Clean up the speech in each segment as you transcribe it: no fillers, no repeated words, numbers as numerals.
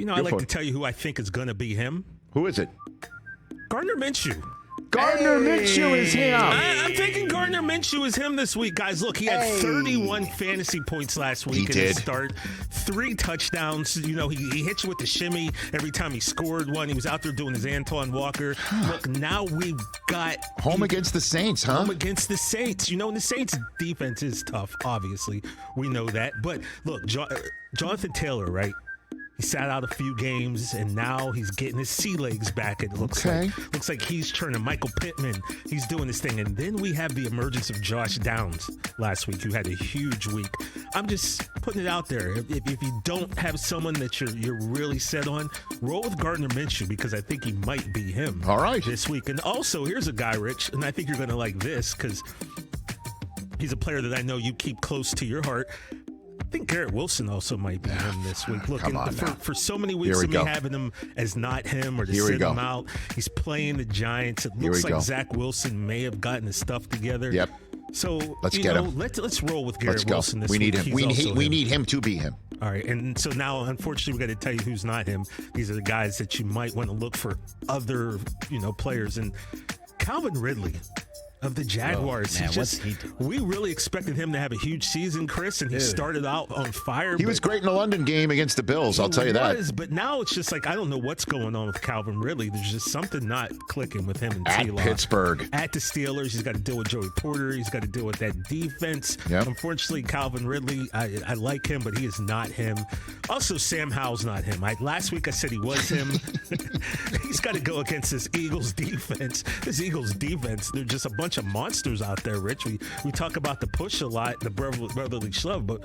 I like to tell you who I think is going to be him. Who is it? Gardner Minshew. Gardner Minshew is him. I'm thinking Gardner Minshew is him this week. Guys, look, he had 31 fantasy points last week in his start. 3 touchdowns. He hit you with the shimmy every time he scored one. He was out there doing his Antoine Walker. Look, now we've got... Home against the Saints, huh? Home against the Saints. And the Saints' defense is tough, obviously. We know that. But, look, Jonathan Taylor, right? He sat out a few games, and now he's getting his sea legs back. It looks like he's turning Michael Pittman. He's doing this thing. And then we have the emergence of Josh Downs last week, who had a huge week. I'm just putting it out there. If you don't have someone that you're really set on, roll with Gardner Minshew, because I think he might be him this week. And also, here's a guy, Rich, and I think you're going to like this because he's a player that I know you keep close to your heart. I think Garrett Wilson also might be him this week. Look, for so many weeks of me having him as not him or to sit him out, he's playing the Giants. It looks like Zach Wilson may have gotten his stuff together. Yep. So let's get him. Let's roll with Garrett Wilson this week. We need him. We need him to be him. All right, and so now, unfortunately, we got to tell you who's not him. These are the guys that you might want to look for other, players. And Calvin Ridley of the Jaguars. We really expected him to have a huge season, Chris, and he started out on fire. He was great in the London game against the Bills, I'll tell you that. But now it's just like, I don't know what's going on with Calvin Ridley. There's just something not clicking with him and T-Law. At Pittsburgh. At the Steelers. He's got to deal with Joey Porter. He's got to deal with that defense. Yep. Unfortunately, Calvin Ridley, I like him, but he is not him. Also, Sam Howell's not him. Last week I said he was him. He's got to go against this Eagles defense. This Eagles defense, they're just a bunch of monsters out there, Rich. We talk about the push a lot, the brotherly shove, but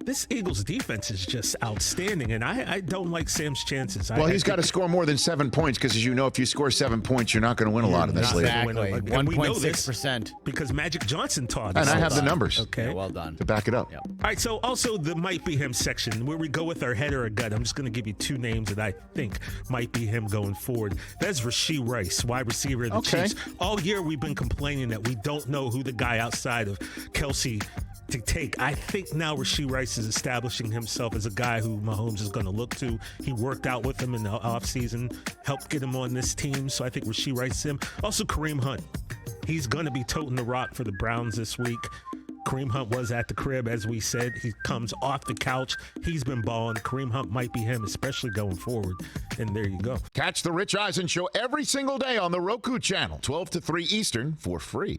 this Eagles defense is just outstanding, and I don't like Sam's chances. Well, he's got to score more than 7 points because, as you know, if you score 7 points, you're not going to win a lot of this league. Exactly. 1.6%. Because Magic Johnson taught us. And I have the numbers. Okay. Yeah, well done. To back it up. Yep. All right, so also the might be him section, where we go with our head or a gut. I'm just going to give you 2 names that I think might be him going forward. That's Rashee Rice, wide receiver of the Chiefs. All year we've been complaining that we don't know who the guy outside of Kelsey to take. I think now Rashee Rice is establishing himself as a guy who Mahomes is going to look to. He worked out with him in the offseason, helped get him on this team, so I think Rashee Rice is him. Also, Kareem Hunt. He's going to be toting the rock for the Browns this week. Kareem Hunt was at the crib, as we said. He comes off the couch. He's been balling. Kareem Hunt might be him, especially going forward. And there you go. Catch the Rich Eisen Show every single day on the Roku channel, 12 to 3 Eastern, for free.